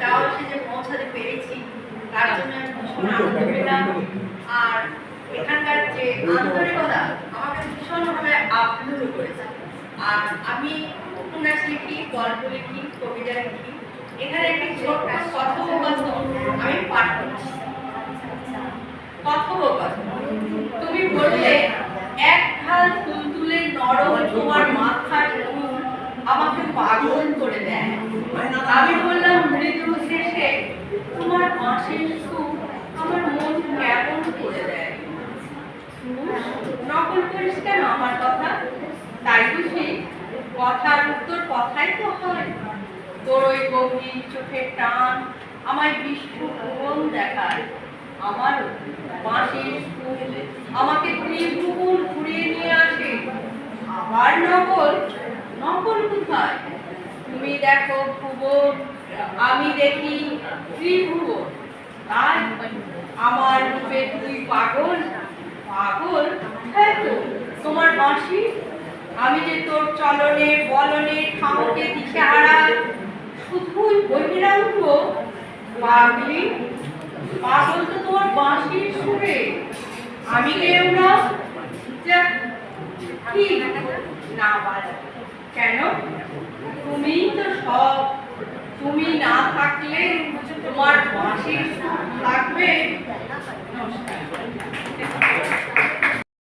তাও সে যে পৌঁছাতে পেরেছি তার জন্য আমি ভীষণ আনন্দ পেলাম। আর এখানকার যে আন্তরিকতা আমাকে ভীষণভাবে আপ্লুত করেছে। আর আমি উপন্যাস লিখি, গল্প লিখি, কবিতা লিখি। এখানে একটি ছোট্ট কথোপকথন আমি পাঠ করছি। কথোপকথন। তুমি বললে এক ঢাল তুলতুলে নরম তোমার মাথার চুল আমাকে পাগল করে দেয়। আমি বললাম মৃদু শেষে তোমার বাঁশির সুর আমার মন কেমন করে দেয়। নকল করিস কেন আমার কথা? তাই বুঝি কথার উত্তর কথাই তো হয়। তোর ওই গভীর চোখের টান আমায় বিস্ফোর ভুবন দেখায়। আমার বাঁশির সুর আমাকে ত্রিভুবন ঘুরিয়ে নিয়ে আসে। আবার নকল? নকল কোথায়? তুমি দেখো ভুবন, আমি দেখি ত্রিভুবন। তাই আমার রূপে তুই পাগল? পাগল? হ্যাঁ তো, তোমার বাঁশি। আমি যে তোর চলনে বলনে খামকে দিশে হারাই, শুধুই বহিরাঙ্গ। পাগলি, পাগল তো তোমার বাঁশির সুরে, আমি কেউ না। কি না বাজা কেন? তুমিই তো সব। তুমি না থাকলে তোমার বাঁশির সুর থাকবে? নমস্কার।